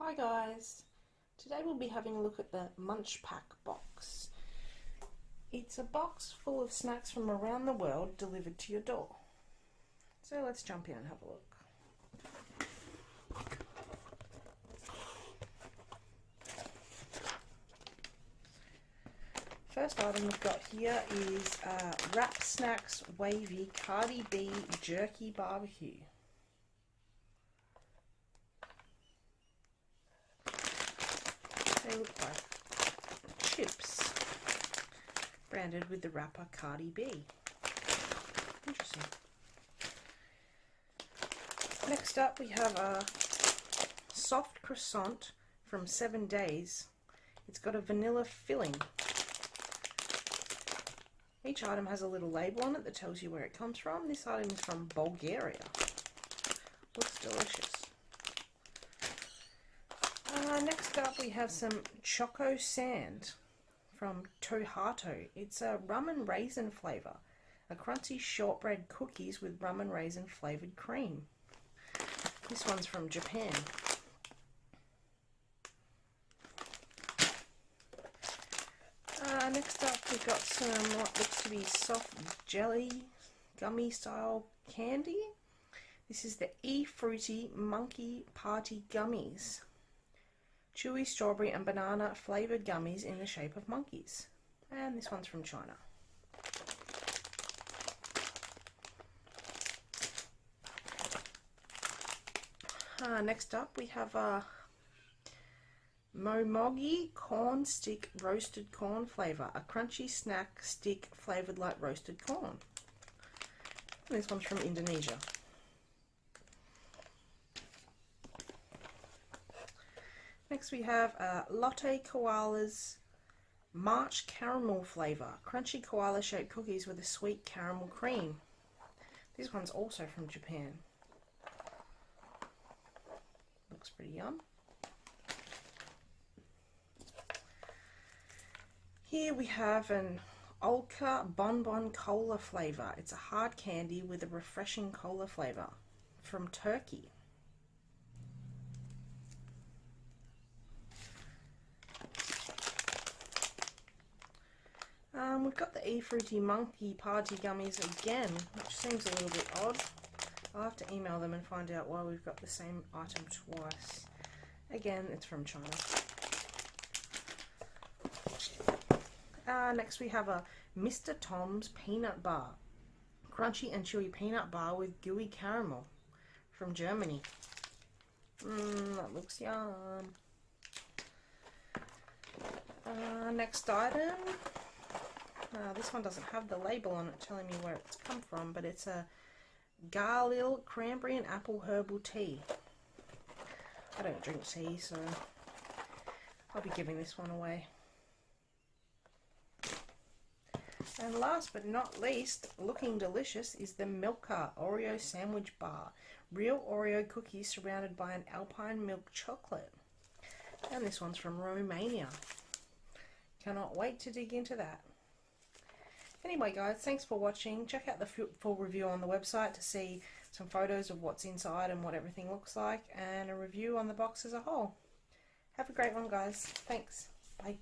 Hi guys, today we'll be having a look at the MuchPak box. It's a box full of snacks from around the world delivered to your door. So let's jump in and have a look. First item we've got here is Wrap Snacks Wavy Cardi B Jerky Barbecue. They look like chips branded with the wrapper Cardi B. Interesting. Next up we have a soft croissant from 7 Days. It's got a vanilla filling. Each item has a little label on it that tells you where it comes from. This item is from Bulgaria. Looks delicious. Next up we have some Choco Sand from Tohato. It's a rum and raisin flavour. A crunchy shortbread cookies with rum and raisin flavoured cream. This one's from Japan. Next up we've got some what looks to be soft jelly gummy style candy. This is the E-Fruity Monkey Party Gummies. Chewy strawberry and banana flavoured gummies in the shape of monkeys. And this one's from China. Next up we have a Momogi corn stick roasted corn flavour. A crunchy snack stick flavoured like roasted corn. And this one's from Indonesia. Next we have Lotte Koala's March Caramel flavour. Crunchy koala shaped cookies with a sweet caramel cream. This one's also from Japan. Looks pretty yum. Here we have an Olka Bonbon Cola flavour. It's a hard candy with a refreshing cola flavour from Turkey. We've got the E-Fruity Monkey Party Gummies again, which seems a little bit odd. I'll have to email them and find out why we've got the same item twice. Again, it's from China. Next we have a Mr. Tom's Peanut Bar. Crunchy and chewy peanut bar with gooey caramel from Germany. That looks yum. Next item. This one doesn't have the label on it telling me where it's come from, but it's a Garlil Cranberry and Apple Herbal Tea. I don't drink tea, so I'll be giving this one away. And last but not least, looking delicious, is the Milka Oreo Sandwich Bar. Real Oreo cookies surrounded by an alpine milk chocolate. And this one's from Romania. Cannot wait to dig into that. Anyway guys, thanks for watching. Check out the full review on the website to see some photos of what's inside and what everything looks like, and a review on the box as a whole. Have a great one guys. Thanks. Bye.